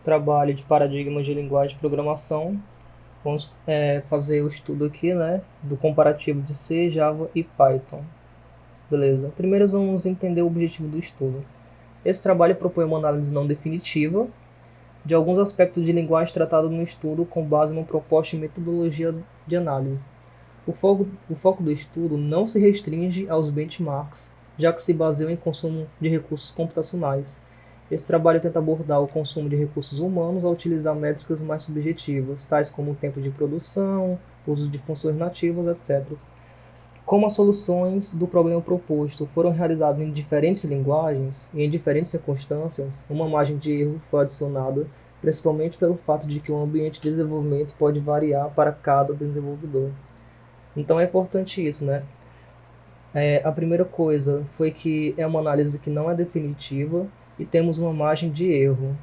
trabalho de paradigmas de linguagem de programação. Vamos fazer o estudo aqui, né, do comparativo de C, Java e Python. Beleza. Primeiro vamos entender o objetivo do estudo. Esse trabalho propõe uma análise não definitiva de alguns aspectos de linguagem tratados no estudo com base numa proposta e metodologia de análise. O foco do estudo não se restringe aos benchmarks, já que se baseia em consumo de recursos computacionais. Esse trabalho tenta abordar o consumo de recursos humanos ao utilizar métricas mais subjetivas, tais como o tempo de produção, uso de funções nativas, etc. Como as soluções do problema proposto foram realizadas em diferentes linguagens e em diferentes circunstâncias, uma margem de erro foi adicionada, principalmente pelo fato de que o ambiente de desenvolvimento pode variar para cada desenvolvedor. Então é importante isso, né? A primeira coisa foi que é uma análise que não é definitiva e temos uma margem de erro.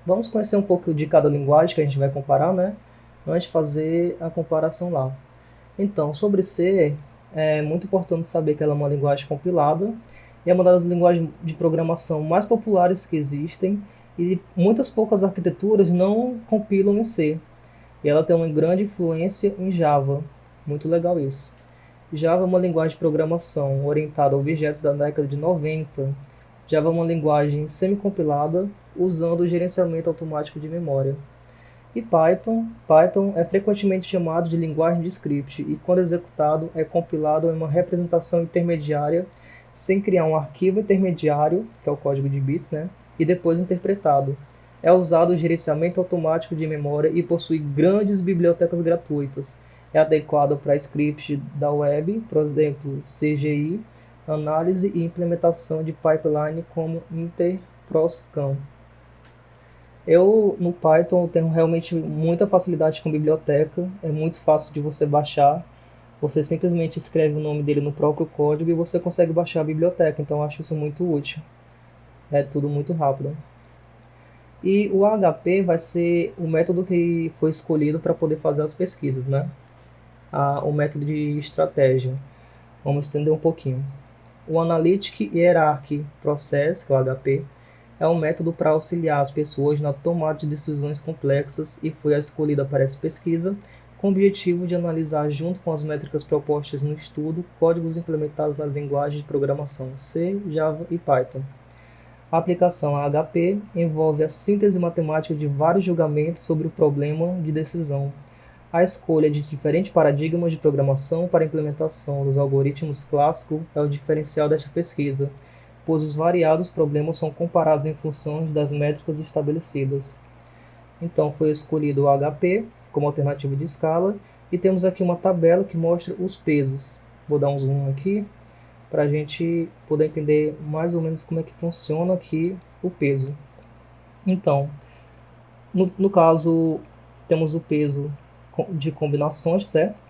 Vamos conhecer um pouco de cada linguagem que a gente vai comparar, né? Antes de fazer a comparação lá. Então, sobre C, é muito importante saber que ela é uma linguagem compilada e é uma das linguagens de programação mais populares que existem e muitas poucas arquiteturas não compilam em C. E ela tem uma grande influência em Java. Muito legal isso. Java é uma linguagem de programação orientada a objetos da década de 90. Java é uma linguagem semi-compilada usando o gerenciamento automático de memória. E Python é frequentemente chamado de linguagem de script e, quando executado, é compilado em uma representação intermediária sem criar um arquivo intermediário, que é o código de bits, né? E depois interpretado. É usado o gerenciamento automático de memória e possui grandes bibliotecas gratuitas. É adequado para scripts da web, por exemplo, CGI, análise e implementação de pipeline como Interproscan. Eu, no Python, tenho realmente muita facilidade com biblioteca, é muito fácil de você baixar. Você simplesmente escreve o nome dele no próprio código e você consegue baixar a biblioteca, então eu acho isso muito útil. É tudo muito rápido. E o AHP vai ser o método que foi escolhido para poder fazer as pesquisas, né? O método de estratégia. Vamos estender um pouquinho. O Analytic Hierarchy Process, que é o HP, é um método para auxiliar as pessoas na tomada de decisões complexas e foi a escolhida para essa pesquisa com o objetivo de analisar, junto com as métricas propostas no estudo, códigos implementados nas linguagens de programação C, Java e Python. A aplicação a HP envolve a síntese matemática de vários julgamentos sobre o problema de decisão, a escolha de diferentes paradigmas de programação para a implementação dos algoritmos clássicos é o diferencial desta pesquisa, pois os variados problemas são comparados em função das métricas estabelecidas. Então foi escolhido o HP como alternativa de escala e temos aqui uma tabela que mostra os pesos. Vou dar um zoom aqui para a gente poder entender mais ou menos como é que funciona aqui o peso. Então, no caso, temos o peso de combinações, certo?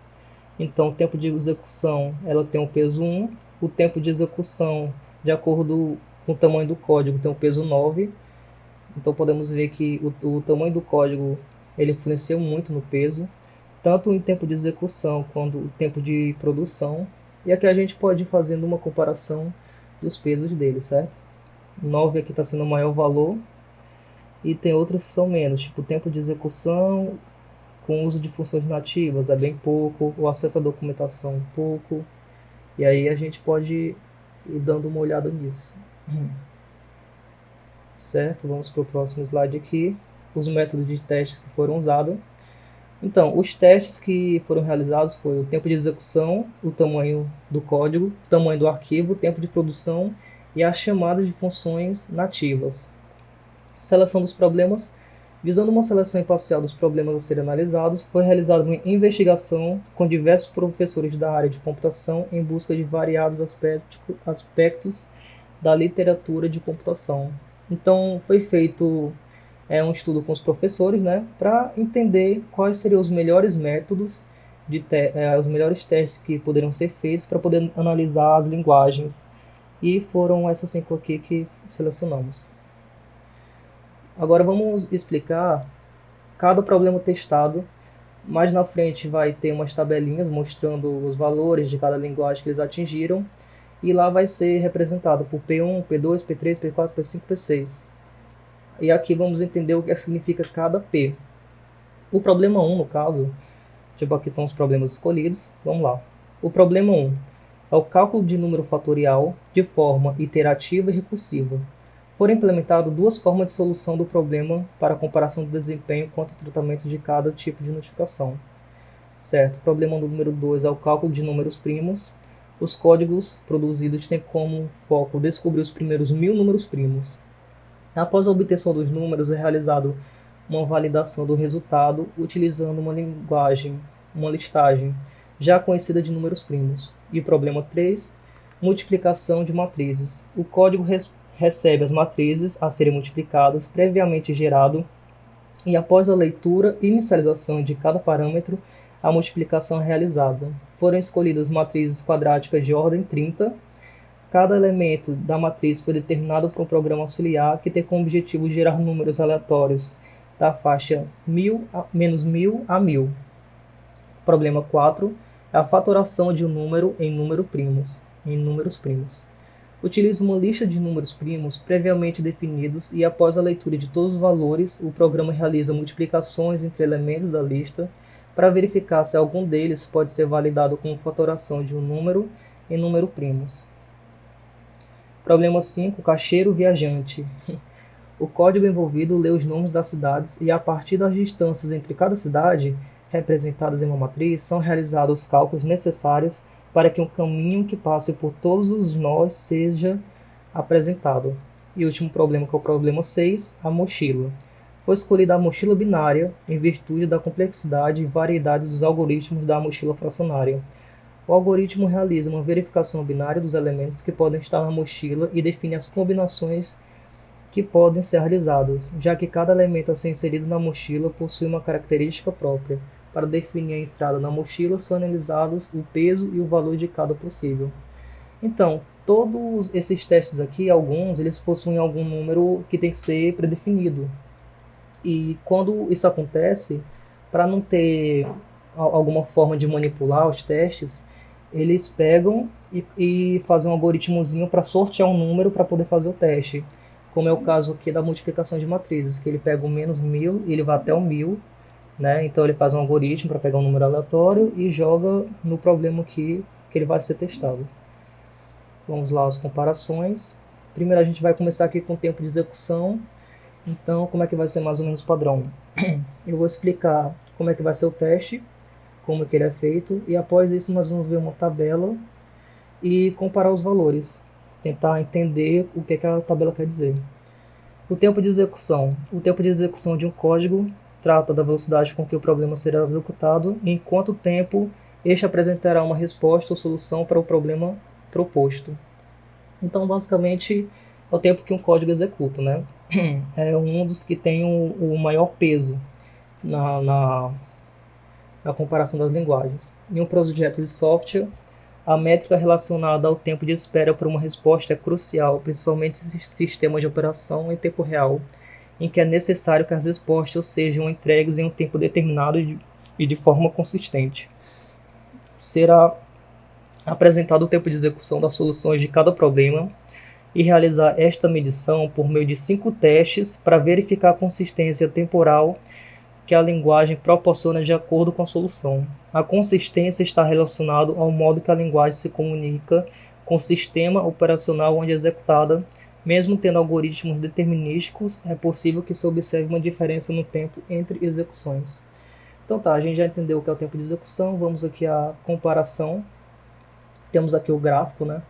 Então, o tempo de execução ela tem o peso 1, o tempo de execução, de acordo com o tamanho do código, tem o peso 9. Então, podemos ver que o tamanho do código ele influencia muito no peso, tanto em tempo de execução quanto o tempo de produção. E aqui a gente pode ir fazendo uma comparação dos pesos dele, certo? 9 aqui está sendo o maior valor, e tem outros que são menos, tipo o tempo de execução com uso de funções nativas é bem pouco, o acesso à documentação pouco, e aí a gente pode ir dando uma olhada nisso. Certo? Vamos para o próximo slide aqui, os métodos de testes que foram usados. Então, os testes que foram realizados foi o tempo de execução, o tamanho do código, o tamanho do arquivo, o tempo de produção e as chamadas de funções nativas. Seleção dos problemas. Visando uma seleção imparcial dos problemas a serem analisados, foi realizada uma investigação com diversos professores da área de computação em busca de variados aspectos da literatura de computação. Então, foi feito um estudo com os professores, né, para entender quais seriam os melhores métodos, os melhores testes que poderiam ser feitos para poder analisar as linguagens. E foram essas 5 aqui que selecionamos. Agora vamos explicar cada problema testado. Mais na frente vai ter umas tabelinhas mostrando os valores de cada linguagem que eles atingiram. E lá vai ser representado por P1, P2, P3, P4, P5, P6. E aqui vamos entender o que significa cada P. O problema 1, no caso, tipo aqui são os problemas escolhidos, vamos lá. O problema 1 é o cálculo de número fatorial de forma iterativa e recursiva. Foram implementadas duas formas de solução do problema para a comparação do desempenho quanto ao tratamento de cada tipo de notificação. Certo? O problema número 2 é o cálculo de números primos. Os códigos produzidos têm como foco descobrir os primeiros 1000 números primos. Após a obtenção dos números, é realizado uma validação do resultado utilizando uma linguagem, uma listagem já conhecida de números primos. E o problema 3, multiplicação de matrizes. O código recebe as matrizes a serem multiplicadas, previamente gerado, e após a leitura e inicialização de cada parâmetro, a multiplicação é realizada. Foram escolhidas matrizes quadráticas de ordem 30. Cada elemento da matriz foi determinado por um programa auxiliar que tem como objetivo gerar números aleatórios da faixa menos 1000 a 1000. Problema 4 é a fatoração de um número em números primos. Utiliza uma lista de números primos previamente definidos e após a leitura de todos os valores, o programa realiza multiplicações entre elementos da lista para verificar se algum deles pode ser validado como fatoração de um número em números primos. Problema 5, caixeiro viajante. O código envolvido lê os nomes das cidades e a partir das distâncias entre cada cidade, representadas em uma matriz, são realizados os cálculos necessários para que um caminho que passe por todos os nós seja apresentado. E o último problema, que é o problema 6, a mochila. Foi escolhida a mochila binária em virtude da complexidade e variedade dos algoritmos da mochila fracionária. O algoritmo realiza uma verificação binária dos elementos que podem estar na mochila e define as combinações que podem ser realizadas, já que cada elemento a ser inserido na mochila possui uma característica própria. Para definir a entrada na mochila, são analisados o peso e o valor de cada possível. Então, todos esses testes aqui, alguns, eles possuem algum número que tem que ser predefinido. E quando isso acontece, para não ter alguma forma de manipular os testes, eles pegam e fazem um algoritmozinho para sortear um número para poder fazer o teste. Como é o caso aqui da multiplicação de matrizes, que ele pega o menos 1000 e ele vai até o 1000, né? Então ele faz um algoritmo para pegar um número aleatório e joga no problema que ele vai ser testado. Vamos lá, as comparações. Primeiro a gente vai começar aqui com o tempo de execução. Então, como é que vai ser mais ou menos o padrão? Eu vou explicar como é que vai ser o teste, como é que ele é feito, e após isso nós vamos ver uma tabela e comparar os valores, tentar entender o que a tabela quer dizer. O tempo de execução. O tempo de execução de um código trata da velocidade com que o problema será executado e em quanto tempo este apresentará uma resposta ou solução para o problema proposto. Então, basicamente, é o tempo que um código executa, né? É um dos que tem o maior peso na comparação das linguagens. Em um projeto de software, a métrica relacionada ao tempo de espera por uma resposta é crucial, principalmente em sistemas de operação em tempo real, em que é necessário que as respostas sejam entregues em um tempo determinado e de forma consistente. Será apresentado o tempo de execução das soluções de cada problema e realizar esta medição por meio de 5 testes para verificar a consistência temporal que a linguagem proporciona de acordo com a solução. A consistência está relacionada ao modo que a linguagem se comunica com o sistema operacional onde é executada. Mesmo tendo algoritmos determinísticos, é possível que se observe uma diferença no tempo entre execuções. Então tá, a gente já entendeu o que é o tempo de execução, vamos aqui à comparação. Temos aqui o gráfico, né?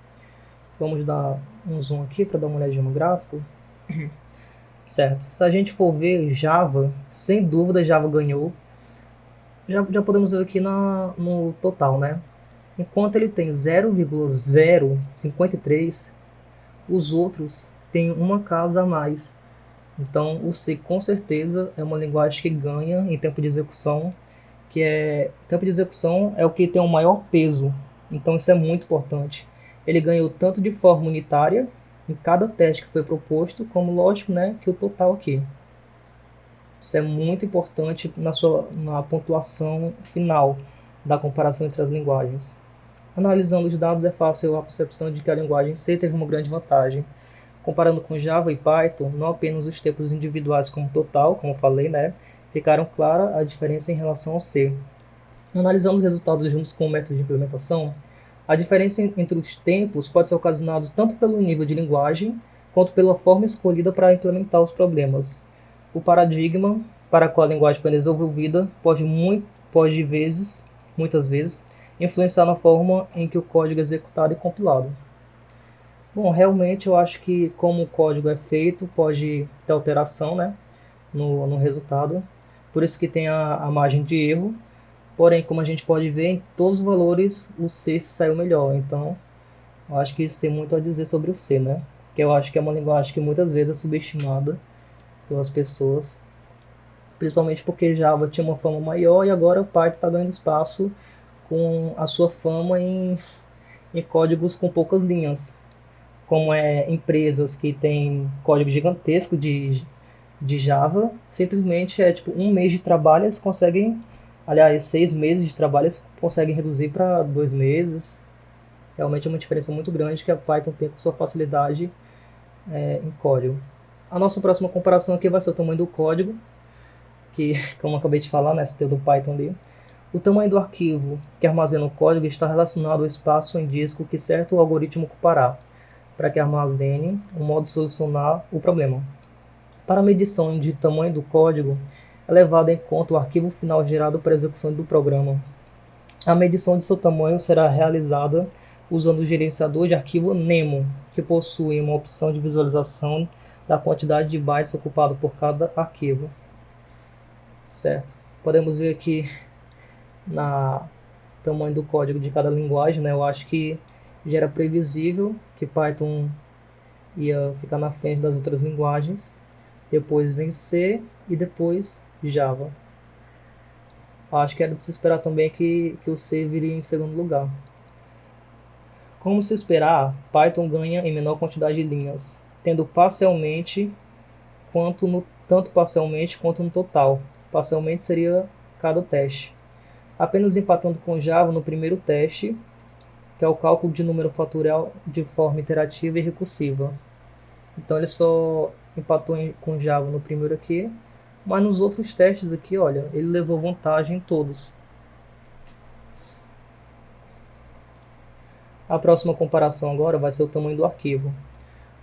Vamos dar um zoom aqui para dar uma olhadinha no gráfico. Certo. Se a gente for ver Java, sem dúvida Java ganhou. Já podemos ver aqui no total, né? Enquanto ele tem 0,053, os outros têm uma casa a mais. Então o C com certeza é uma linguagem que ganha em tempo de execução, tempo de execução é o que tem o maior peso. Então isso é muito importante. Ele ganhou tanto de forma unitária, em cada teste que foi proposto, como lógico, né, que o total aqui. Isso é muito importante na pontuação final da comparação entre as linguagens. Analisando os dados é fácil a percepção de que a linguagem C teve uma grande vantagem. Comparando com Java e Python, não apenas os tempos individuais como total, como eu falei, né, ficaram clara a diferença em relação ao C. Analisando os resultados juntos com o método de implementação, a diferença entre os tempos pode ser ocasionada tanto pelo nível de linguagem quanto pela forma escolhida para implementar os problemas. O paradigma para qual a linguagem foi desenvolvida muitas vezes, influenciar na forma em que o código é executado e compilado. Bom, realmente eu acho que como o código é feito, pode ter alteração, né, no resultado. Por isso que tem a margem de erro. Porém, como a gente pode ver, em todos os valores o C saiu melhor. Então, eu acho que isso tem muito a dizer sobre o C, né? Que eu acho que é uma linguagem que muitas vezes é subestimada pelas pessoas, principalmente porque Java tinha uma fama maior e agora o Python está ganhando espaço com a sua fama em códigos com poucas linhas, como empresas que têm código gigantesco de Java, simplesmente é tipo um mês de trabalho eles conseguem, aliás, 6 meses de trabalho eles conseguem reduzir para 2 meses. Realmente é uma diferença muito grande que a Python tem com sua facilidade em código. A nossa próxima comparação aqui vai ser o tamanho do código, que, como eu acabei de falar, né, se do Python ali. O tamanho do arquivo que armazena o código está relacionado ao espaço em disco que certo algoritmo ocupará para que armazene o modo de solucionar o problema. Para a medição de tamanho do código, é levado em conta o arquivo final gerado para a execução do programa. A medição de seu tamanho será realizada usando o gerenciador de arquivo Nemo, que possui uma opção de visualização da quantidade de bytes ocupado por cada arquivo. Certo? Podemos ver aqui na tamanho do código de cada linguagem, né? Eu acho que já era previsível que Python ia ficar na frente das outras linguagens. Depois vem C e depois Java. Acho que era de se esperar também que o C viria em segundo lugar. Como se esperar, Python ganha em menor quantidade de linhas, tendo tanto parcialmente quanto no total. Parcialmente seria cada teste. Apenas empatando com Java no primeiro teste, que é o cálculo de número fatorial de forma iterativa e recursiva. Então ele só empatou com Java no primeiro aqui, mas nos outros testes aqui, olha, ele levou vantagem em todos. A próxima comparação agora vai ser o tamanho do arquivo.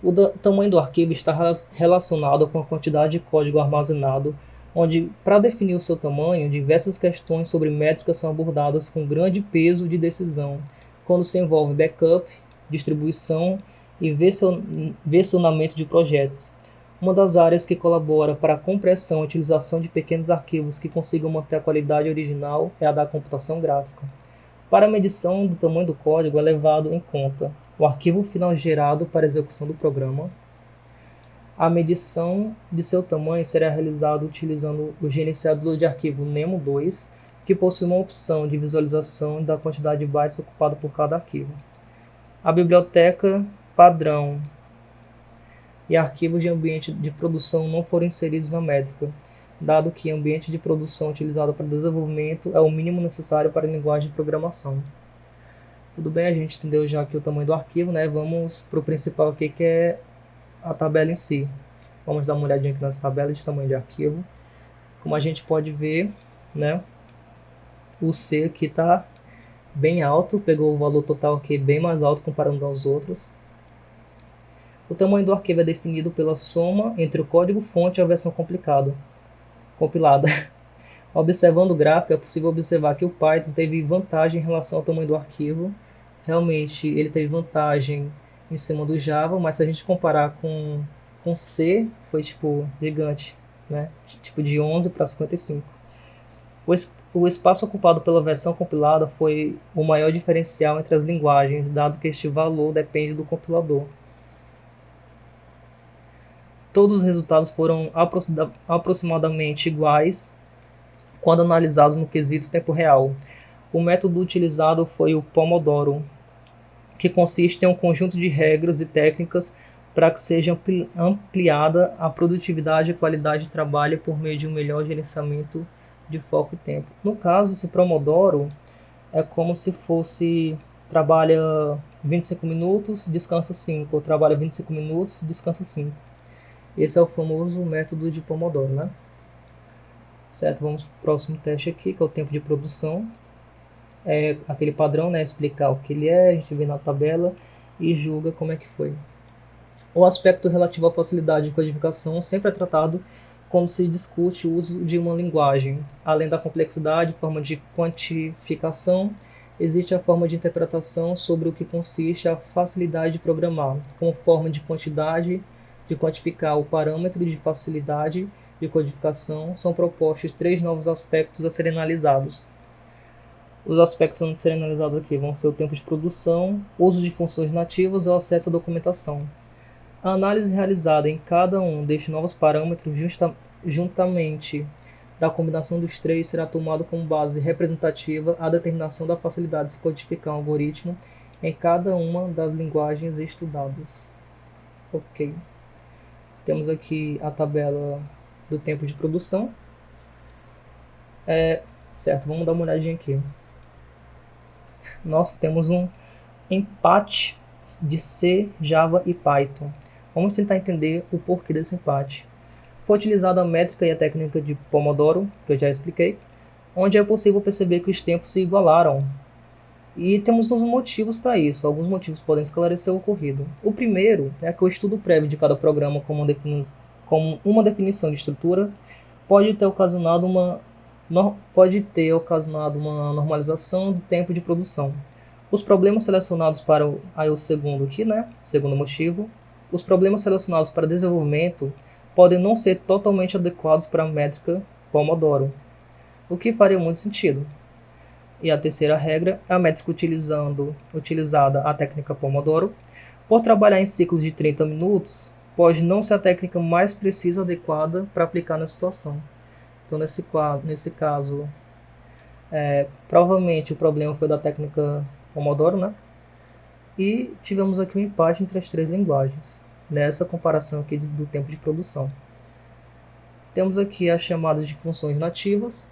O tamanho do arquivo está relacionado com a quantidade de código armazenado, onde, para definir o seu tamanho, diversas questões sobre métricas são abordadas com grande peso de decisão, quando se envolve backup, distribuição e versionamento de projetos. Uma das áreas que colabora para a compressão e utilização de pequenos arquivos que consigam manter a qualidade original é a da computação gráfica. Para a medição do tamanho do código é levado em conta o arquivo final gerado para a execução do programa. A medição de seu tamanho será realizada utilizando o gerenciador de arquivo Nemo2, que possui uma opção de visualização da quantidade de bytes ocupada por cada arquivo. A biblioteca padrão e arquivos de ambiente de produção não foram inseridos na métrica, dado que ambiente de produção utilizado para desenvolvimento é o mínimo necessário para a linguagem de programação. Tudo bem, a gente entendeu já aqui o tamanho do arquivo, né? Vamos para o principal aqui, que é a tabela em si. Vamos dar uma olhadinha aqui nas tabelas de tamanho de arquivo. Como a gente pode ver, né? O C aqui está bem alto, pegou o valor total aqui bem mais alto comparando aos outros. O tamanho do arquivo é definido pela soma entre o código-fonte e a versão compilada. Observando o gráfico, é possível observar que o Python teve vantagem em relação ao tamanho do arquivo. Realmente, ele teve vantagem em cima do Java, mas se a gente comparar com C, foi tipo gigante, né? Tipo de 11 para 55. O espaço ocupado pela versão compilada foi o maior diferencial entre as linguagens, dado que este valor depende do compilador. Todos os resultados foram aproximadamente iguais quando analisados no quesito tempo real. O método utilizado foi o Pomodoro, que consiste em um conjunto de regras e técnicas para que seja ampliada a produtividade e qualidade de trabalho por meio de um melhor gerenciamento de foco e tempo. No caso, esse Pomodoro é como se fosse trabalha 25 minutos, descansa 5, ou trabalha 25 minutos, descansa 5. Esse é o famoso método de Pomodoro, né? Certo, vamos para o próximo teste aqui, que é o tempo de produção. É aquele padrão, né? Explicar o que ele é, a gente vê na tabela e julga como é que foi. O aspecto relativo à facilidade de codificação sempre é tratado quando se discute o uso de uma linguagem. Além da complexidade, forma de quantificação, existe a forma de interpretação sobre o que consiste a facilidade de programar, como forma de quantidade, de quantificar o parâmetro de facilidade de codificação. São propostos 3 novos aspectos a serem analisados. Os aspectos a serem analisados aqui vão ser o tempo de produção, uso de funções nativas e o acesso à documentação. A análise realizada em cada um destes novos parâmetros, juntamente da combinação dos três, será tomada como base representativa a determinação da facilidade de se codificar um algoritmo em cada uma das linguagens estudadas. Ok. Temos aqui a tabela do tempo de produção. Certo, vamos dar uma olhadinha aqui. Nós temos um empate de C, Java e Python. Vamos tentar entender o porquê desse empate. Foi utilizada a métrica e a técnica de Pomodoro, que eu já expliquei, onde é possível perceber que os tempos se igualaram. E temos uns motivos para isso. Alguns motivos podem esclarecer o ocorrido. O primeiro é que o estudo prévio de cada programa como uma definição de estrutura pode ter ocasionado uma normalização do tempo de produção. Os problemas selecionados para o segundo aqui, né? Segundo motivo, os problemas selecionados para desenvolvimento podem não ser totalmente adequados para a métrica Pomodoro, o que faria muito sentido. E a terceira regra é a métrica utilizada a técnica Pomodoro. Por trabalhar em ciclos de 30 minutos, pode não ser a técnica mais precisa e adequada para aplicar na situação. Então, nesse caso, provavelmente o problema foi da técnica Pomodoro, né? E tivemos aqui um empate entre as três linguagens, nessa comparação aqui do tempo de produção. Temos aqui as chamadas de funções nativas.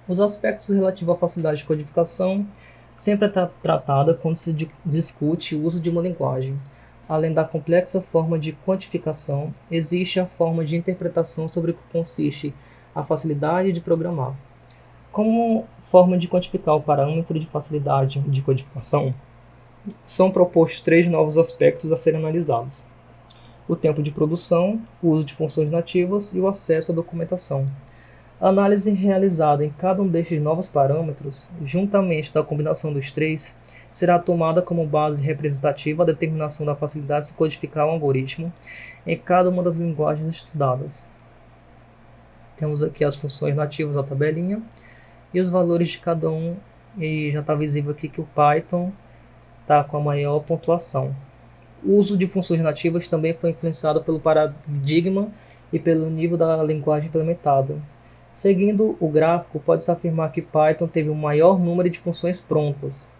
Os aspectos relativos à facilidade de codificação sempre é tratada quando se discute o uso de uma linguagem. Além da complexa forma de quantificação, existe a forma de interpretação sobre o que consiste a facilidade de programar. Como forma de quantificar o parâmetro de facilidade de codificação, são propostos 3 novos aspectos a serem analisados: o tempo de produção, o uso de funções nativas e o acesso à documentação. A análise realizada em cada um destes novos parâmetros, juntamente da combinação dos três, será tomada como base representativa a determinação da facilidade de se codificar um algoritmo em cada uma das linguagens estudadas. Temos aqui as funções nativas da tabelinha e os valores de cada um, e já está visível aqui que o Python está com a maior pontuação. O uso de funções nativas também foi influenciado pelo paradigma e pelo nível da linguagem implementada. Seguindo o gráfico, pode-se afirmar que Python teve o maior número de funções prontas.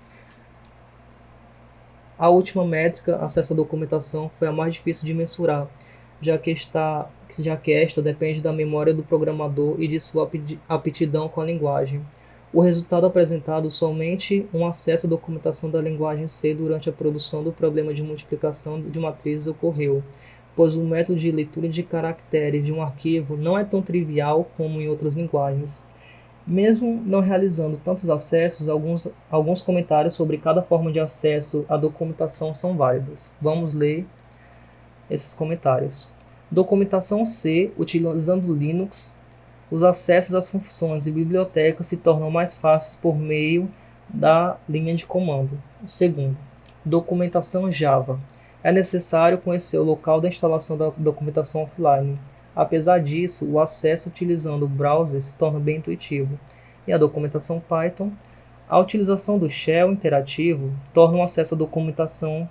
A última métrica, acesso à documentação, foi a mais difícil de mensurar, já que esta depende da memória do programador e de sua aptidão com a linguagem. O resultado apresentado somente um acesso à documentação da linguagem C durante a produção do problema de multiplicação de matrizes ocorreu, pois o método de leitura de caracteres de um arquivo não é tão trivial como em outras linguagens. Mesmo não realizando tantos acessos, alguns comentários sobre cada forma de acesso à documentação são válidos. Vamos ler esses comentários. Documentação C, utilizando Linux, os acessos às funções e bibliotecas se tornam mais fáceis por meio da linha de comando. Segundo, documentação Java. É necessário conhecer o local da instalação da documentação offline. Apesar disso, o acesso utilizando o browser se torna bem intuitivo. E a documentação Python. A utilização do shell interativo torna o acesso à documentação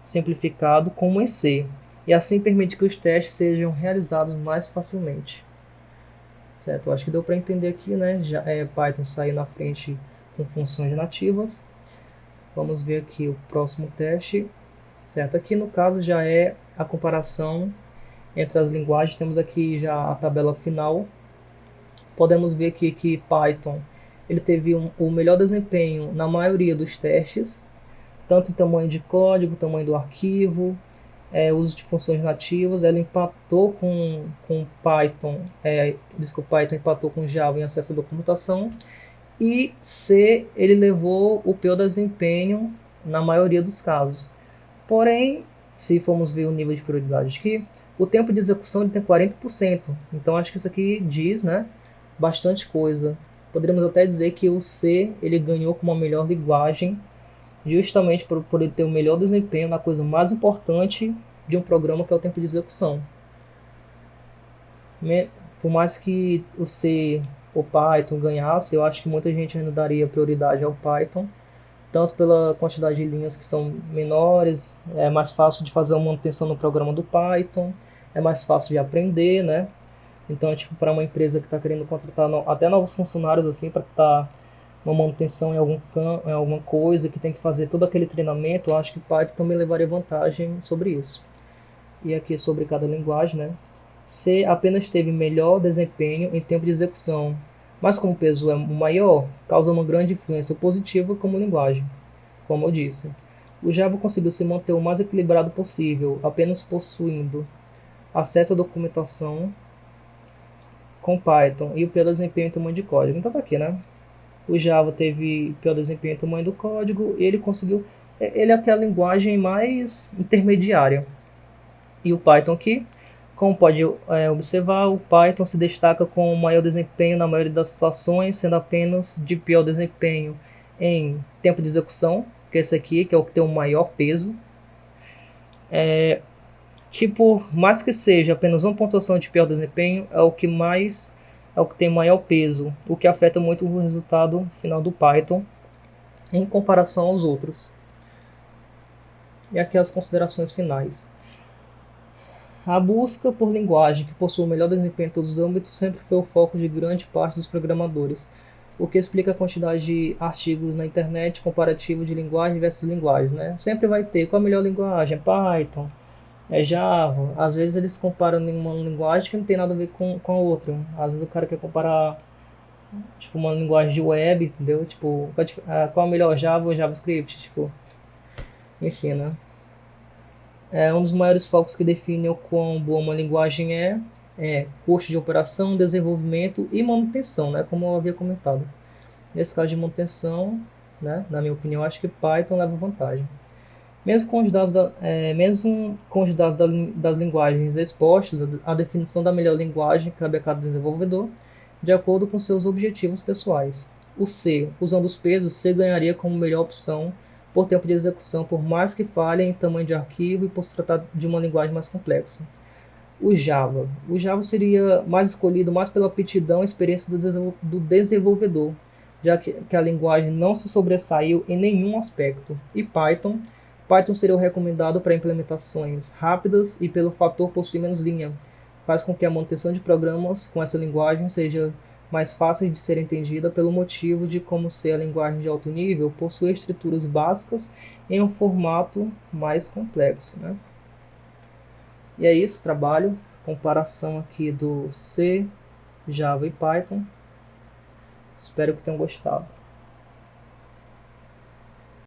simplificado como em C, e assim permite que os testes sejam realizados mais facilmente. Certo? Eu acho que deu para entender aqui, né? Python sair na frente com funções nativas. Vamos ver aqui o próximo teste. Certo? Aqui no caso já é a comparação entre as linguagens. Temos aqui já a tabela final. Podemos ver aqui que Python ele teve o melhor desempenho na maioria dos testes. tanto em tamanho de código, tamanho do arquivo, uso de funções nativas. Ela empatou com Python, Python empatou com Java em acesso à documentação. E C, ele levou o pior desempenho na maioria dos casos. Porém, se formos ver o nível de prioridade aqui, o tempo de execução ele tem 40%. Então acho que isso aqui diz, né, bastante coisa. Poderíamos até dizer que o C ele ganhou como a melhor linguagem, justamente por ele ter o melhor desempenho na coisa mais importante de um programa, que é o tempo de execução. Por mais que o C ou Python ganhasse, eu acho que muita gente ainda daria prioridade ao Python, tanto pela quantidade de linhas que são menores, é mais fácil de fazer uma manutenção no programa do Python, é mais fácil de aprender, né? Então, tipo, para uma empresa que está querendo contratar até novos funcionários, assim, para estar uma manutenção em alguma coisa, que tem que fazer todo aquele treinamento, eu acho que Python também levaria vantagem sobre isso. E aqui sobre cada linguagem, né? C apenas teve melhor desempenho em tempo de execução, mas como o peso é maior, causa uma grande influência positiva como linguagem, como eu disse. O Java conseguiu se manter o mais equilibrado possível, apenas possuindo acesso à documentação com Python e o pior desempenho em tamanho de código. Então tá aqui, né? O Java teve pior desempenho em tamanho do código e ele conseguiu... Ele é aquela linguagem mais intermediária. E o Python aqui, como pode observar, o Python se destaca com maior desempenho na maioria das situações, sendo apenas de pior desempenho em tempo de execução, que é esse aqui, que é o que tem o maior peso. Que por mais que seja apenas uma pontuação de pior desempenho, é o que tem maior peso, o que afeta muito o resultado final do Python em comparação aos outros. E aqui as considerações finais. A busca por linguagem que possua o melhor desempenho em todos os âmbitos sempre foi o foco de grande parte dos programadores, o que explica a quantidade de artigos na internet comparativo de linguagem versus linguagens, né? Sempre vai ter qual a melhor linguagem, é Python, é Java. Às vezes eles comparam uma linguagem que não tem nada a ver com a outra. Às vezes o cara quer comparar tipo uma linguagem de web, entendeu? Tipo, qual a melhor, Java ou JavaScript, tipo, enfim, né? Um dos maiores focos que define o quão boa uma linguagem é custo de operação, desenvolvimento e manutenção, né, como eu havia comentado. Nesse caso de manutenção, né, na minha opinião, acho que Python leva vantagem. Mesmo com os dados, das linguagens expostos, a definição da melhor linguagem cabe a cada desenvolvedor, de acordo com seus objetivos pessoais. O C, usando os pesos, C ganharia como melhor opção por tempo de execução, por mais que falhe em tamanho de arquivo e por se tratar de uma linguagem mais complexa. O Java seria mais escolhido mais pela aptidão e experiência do desenvolvedor, já que a linguagem não se sobressaiu em nenhum aspecto. E Python seria o recomendado para implementações rápidas e pelo fator possuir menos linha. Faz com que a manutenção de programas com essa linguagem seja mais fácil de ser entendida pelo motivo de como ser a linguagem de alto nível possui estruturas básicas em um formato mais complexo, né? E é isso, trabalho, comparação aqui do C, Java e Python. Espero que tenham gostado.